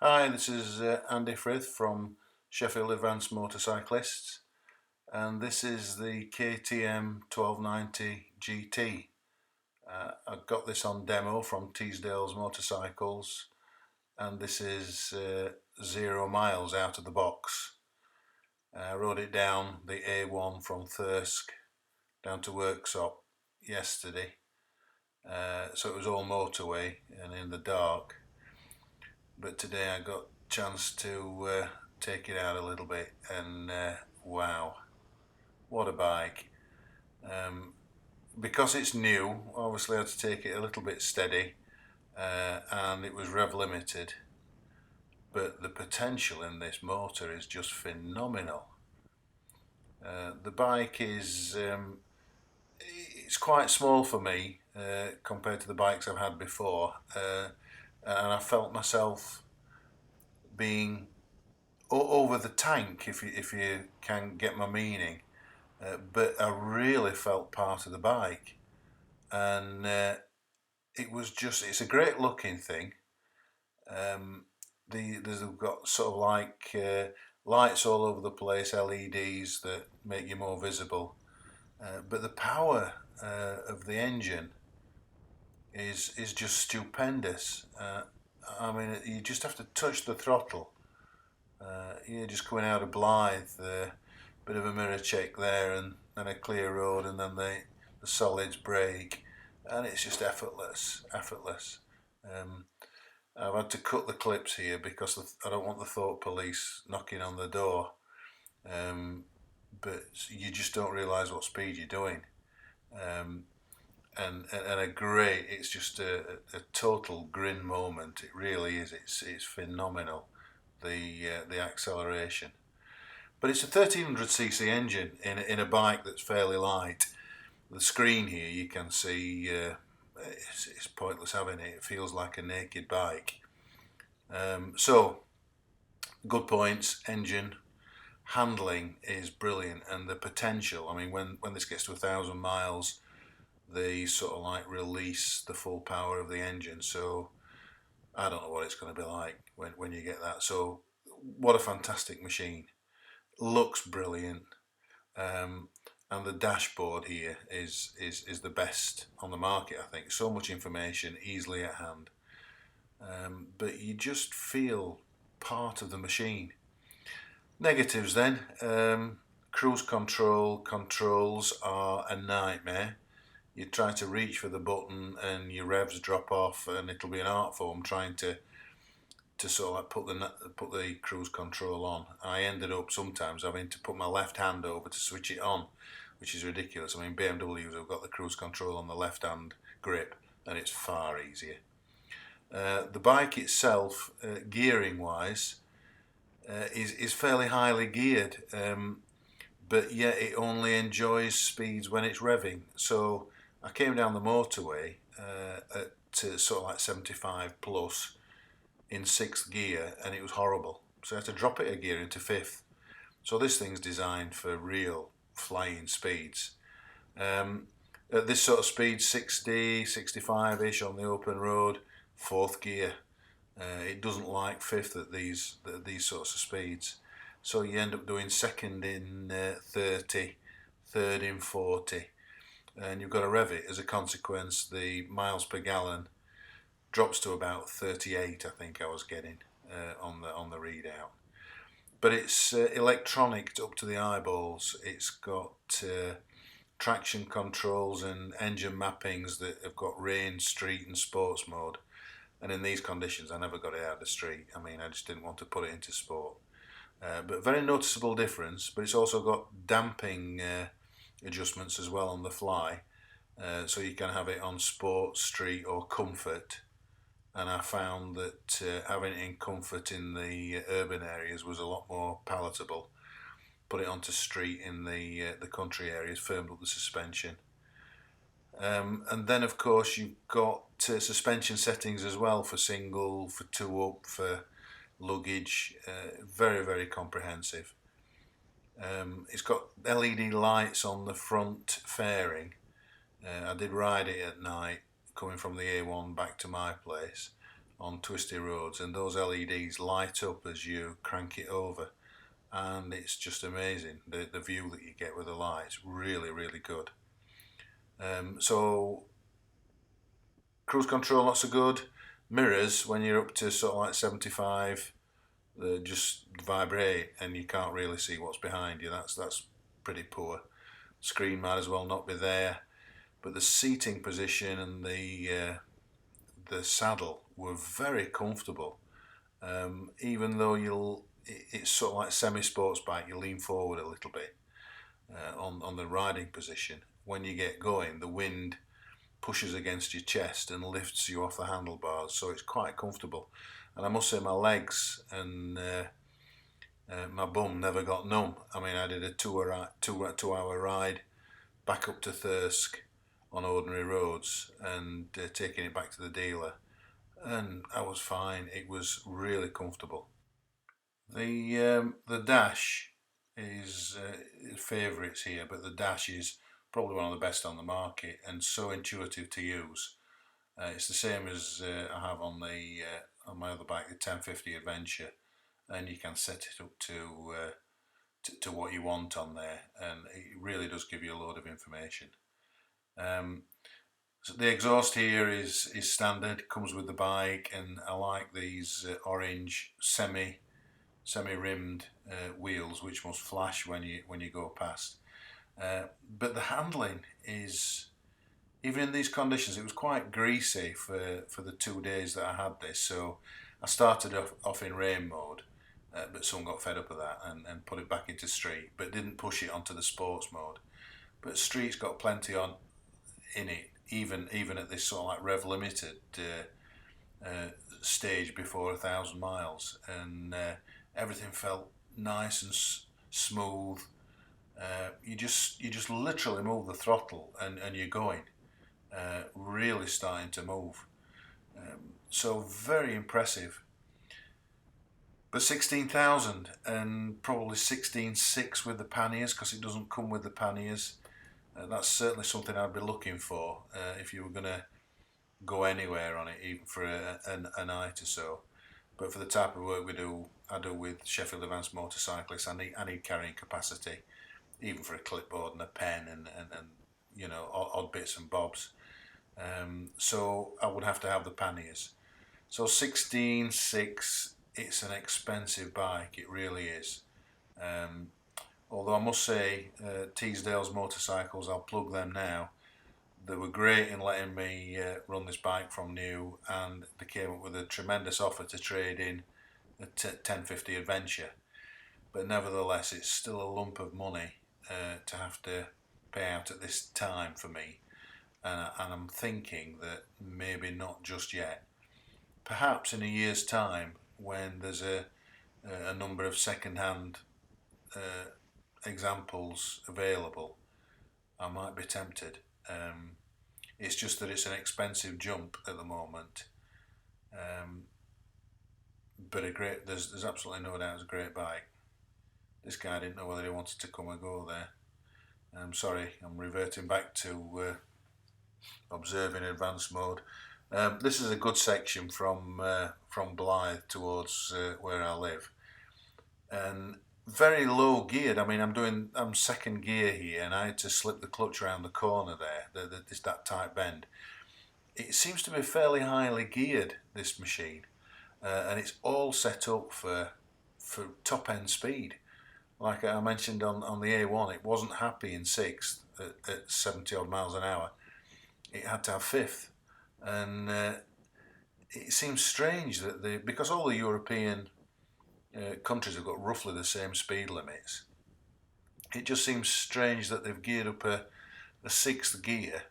Hi, this is Andy Frith from Sheffield Advanced Motorcyclists, and this is the KTM 1290 GT. I got this on demo from Teesdale's Motorcycles, and this is 0 miles out of the box. I rode it down the A1 from Thirsk down to Worksop yesterday, so it was all motorway and in the dark. But today I got a chance to take it out a little bit, and wow, what a bike. Because it's new, obviously I had to take it a little bit steady, and it was rev limited, but the potential in this motor is just phenomenal. The bike is it's quite small for me compared to the bikes I've had before, and I felt myself being over the tank, if you can get my meaning. But I really felt part of the bike, and it's a great looking thing. They've got sort of like lights all over the place, LEDs that make you more visible. But the power of the engine is just stupendous. I mean, you just have to touch the throttle. You're just coming out of Blythe, bit of a mirror check there, and then a clear road, and then the solids brake, and it's just effortless. Um, I've had to cut the clips here because I don't want the thought police knocking on the door. But you just don't realise what speed you're doing. Um, and it's just a total grin moment. It really is. It's phenomenal. The acceleration. But it's a 1300cc engine in a bike that's fairly light. The screen here you can see it's pointless having it. It feels like a naked bike. So good points. Engine handling is brilliant, and the potential. I mean, when this gets to 1,000 miles, they sort of like release the full power of the engine. So I don't know what it's going to be like when you get that. So what a fantastic machine. Looks brilliant. Um, and the dashboard here is the best on the market, I think. So much information easily at hand, but you just feel part of the machine. Negatives then, cruise control controls are a nightmare. You try to reach for the button and your revs drop off, and it'll be an art form trying to sort of like put the cruise control on. I ended up sometimes having to put my left hand over to switch it on, which is ridiculous. I mean, BMWs have got the cruise control on the left hand grip, and it's far easier. The bike itself, gearing wise, is fairly highly geared, but yet it only enjoys speeds when it's revving. So I came down the motorway to sort of like 75 plus in sixth gear, and it was horrible. So I had to drop it a gear into fifth. So this thing's designed for real flying speeds. At this sort of speed, 60, 65-ish on the open road, fourth gear. It doesn't like fifth at these sorts of speeds. So you end up doing second in 30, third in 40, and you've got to rev it. As a consequence, the miles per gallon drops to about 38, I think I was getting on the readout. But it's electronic up to the eyeballs. It's got traction controls and engine mappings that have got rain, street and sports mode. And in these conditions I never got it out of the street. I mean, I just didn't want to put it into sport. But very noticeable difference. But it's also got damping adjustments as well on the fly. So you can have it on sport, street or comfort. And I found that having it in comfort in the urban areas was a lot more palatable. Put it onto street in the country areas, firmed up the suspension. And then of course you've got suspension settings as well for single, for two up, for luggage. Very comprehensive. It's got LED lights on the front fairing. I did ride it at night coming from the A1 back to my place, on twisty roads, and those LEDs light up as you crank it over, and it's just amazing. The view that you get with the lights, really, really good. So cruise control not so good. Mirrors, when you're up to sort of like 75, they just vibrate and you can't really see what's behind you. That's pretty poor. Screen might as well not be there. But the seating position and the saddle were very comfortable. Even though it's sort of like semi-sports bike, you lean forward a little bit on the riding position. When you get going, the wind pushes against your chest and lifts you off the handlebars, so it's quite comfortable. And I must say, my legs and my bum never got numb. I mean, I did a 2 hour ride back up to Thirsk on ordinary roads and taking it back to the dealer, and I was fine. It was really comfortable. The dash is favourites here, but the dash is probably one of the best on the market and so intuitive to use. It's the same as I have on my other bike, the 1050 Adventure, and you can set it up to what you want on there, and it really does give you a load of information. So the exhaust here is standard, comes with the bike, and I like these orange semi-rimmed wheels, which must flash when you go past. But the handling is, even in these conditions, it was quite greasy for the 2 days that I had this. So I started off in rain mode, but someone got fed up of that and put it back into street, but didn't push it onto the sports mode. But street's got plenty on in it, even at this sort of like rev limited stage before 1,000 miles, and everything felt nice and smooth. You just literally move the throttle and you're going, really starting to move. So very impressive. But 16,000 and probably 16,600 with the panniers, because it doesn't come with the panniers. That's certainly something I'd be looking for if you were going to go anywhere on it, even for a night or so. But for the type of work I do with Sheffield Advanced Motorcyclists, I need carrying capacity, even for a clipboard and a pen and odd bits and bobs. So I would have to have the panniers. So 16,600, it's an expensive bike, it really is. Although I must say, Teesdale's Motorcycles, I'll plug them now. They were great in letting me run this bike from new, and they came up with a tremendous offer to trade in a 1050 Adventure. But nevertheless, it's still a lump of money to have to pay out at this time for me. And I'm thinking that maybe not just yet. Perhaps in a year's time, when there's a number of second-hand examples available, I might be tempted. It's just that it's an expensive jump at the moment, but there's absolutely no doubt it's a great bike. This guy didn't know whether he wanted to come or go there. I'm sorry, I'm reverting back to observing advanced mode. This is a good section from Blythe towards where I live, and very low geared. I mean, I'm second gear here, and I had to slip the clutch around the corner there. There's that tight bend. It seems to be fairly highly geared, this machine, and it's all set up for top end speed. Like I mentioned on the A1, it wasn't happy in sixth at 70 odd miles an hour. It had to have fifth, and it seems strange that because all the European countries have got roughly the same speed limits, it just seems strange that they've geared up a sixth gear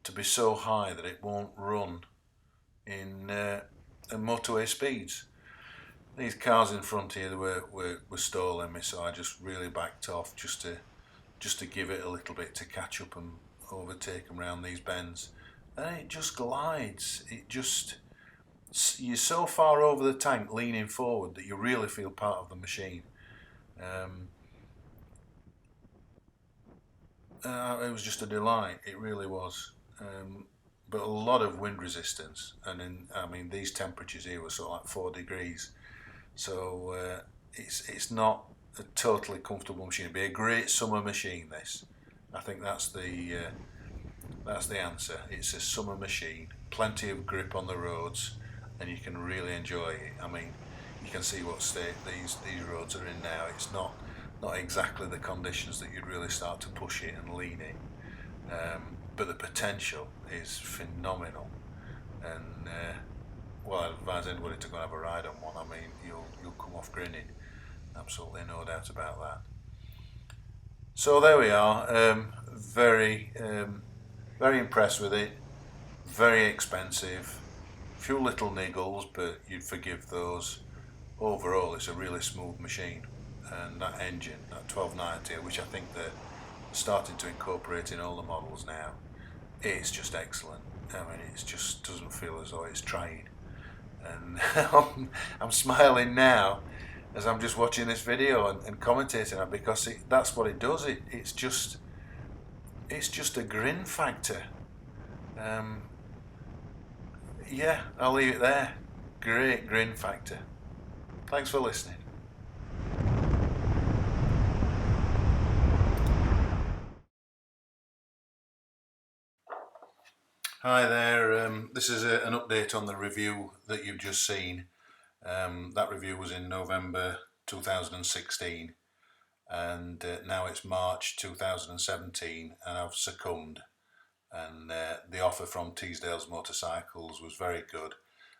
to be so high that it won't run in motorway speeds. These cars in front here were stalling me, so I just really backed off just to give it a little bit to catch up and overtake them around these bends, and it just glides. You're so far over the tank leaning forward that you really feel part of the machine. It was just a delight, it really was. but a lot of wind resistance. And I mean, these temperatures here were sort of like 4 degrees, so it's not a totally comfortable machine. It'd be a great summer machine. This, I think that's the answer. It's a summer machine, plenty of grip on the roads, and you can really enjoy it. I mean, you can see what state these roads are in now. It's not exactly the conditions that you'd really start to push it and lean it, but the potential is phenomenal. And well, I'd advise anybody to go and have a ride on one. I mean, you'll come off grinning. Absolutely no doubt about that. So there we are. Very impressed with it. Very expensive. Few little niggles, but you'd forgive those. Overall, it's a really smooth machine, and that engine, that 1290, which I think they're starting to incorporate in all the models now, it's just excellent. I mean, it just doesn't feel as though it's trying. And I'm smiling now as I'm just watching this video and commentating on it, because that's what it does. It's just a grin factor. Um, yeah, I'll leave it there. Great grin factor. Thanks for listening. Hi there. This is an update on the review that you've just seen. That review was in November 2016, and now it's March 2017, and I've succumbed. And the offer from Teesdale's Motorcycles was very good,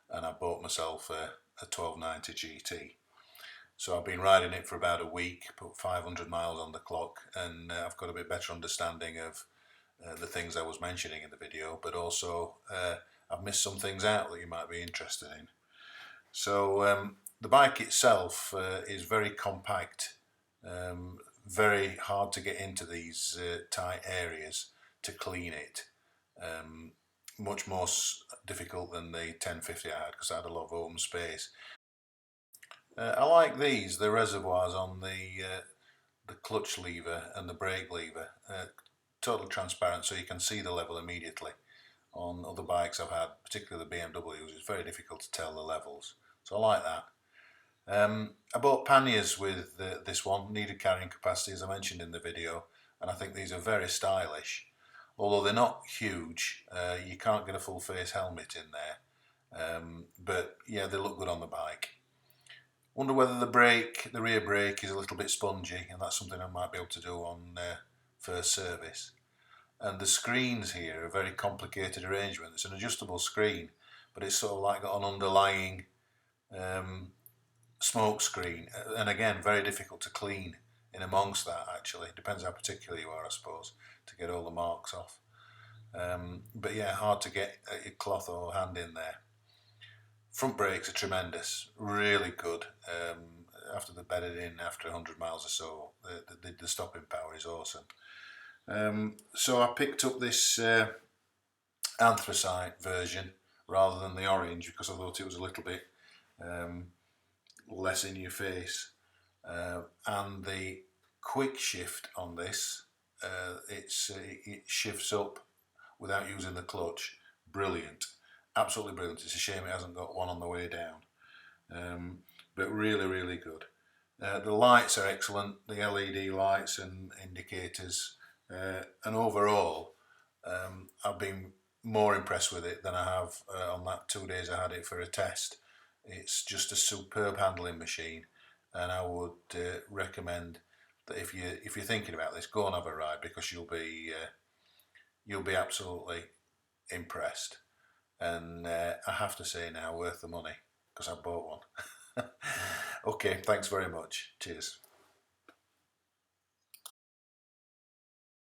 and I bought myself a 1290 GT. So I've been riding it for about a week, put 500 miles on the clock, and I've got a bit better understanding of the things I was mentioning in the video, but also I've missed some things out that you might be interested in. So the bike itself is very compact, very hard to get into these tight areas to clean it. Much more difficult than the 1050 I had, because I had a lot of open space. I like the reservoirs on the clutch lever and the brake lever, totally transparent, so you can see the level immediately. On other bikes I've had, particularly the BMWs, it's very difficult to tell the levels, so I like that. I bought panniers with this one, needed carrying capacity as I mentioned in the video, and I think these are very stylish. Although they're not huge, you can't get a full face helmet in there, but yeah, they look good on the bike. Wonder whether the rear brake is a little bit spongy, and that's something I might be able to do on first service. And the screens here are a very complicated arrangement. It's an adjustable screen, but it's sort of like got an underlying smoke screen, and again, very difficult to clean in amongst that. Actually, depends how particular you are, I suppose, to get all the marks off. But yeah, hard to get a cloth or hand in there. Front brakes are tremendous, really good. After they're bedded in after 100 miles or so, the stopping power is awesome. So I picked up this anthracite version rather than the orange, because I thought it was a little bit less in your face. And the quick shift on this, it shifts up without using the clutch. Brilliant, absolutely brilliant. It's a shame it hasn't got one on the way down, but really good. The lights are excellent, the LED lights and indicators, and overall I've been more impressed with it than I have on that 2 days I had it for a test. It's just a superb handling machine, and I would recommend that if you're thinking about this, go and have a ride, because you'll be absolutely impressed. And I have to say now, worth the money, because I bought one. Okay, thanks very much. Cheers.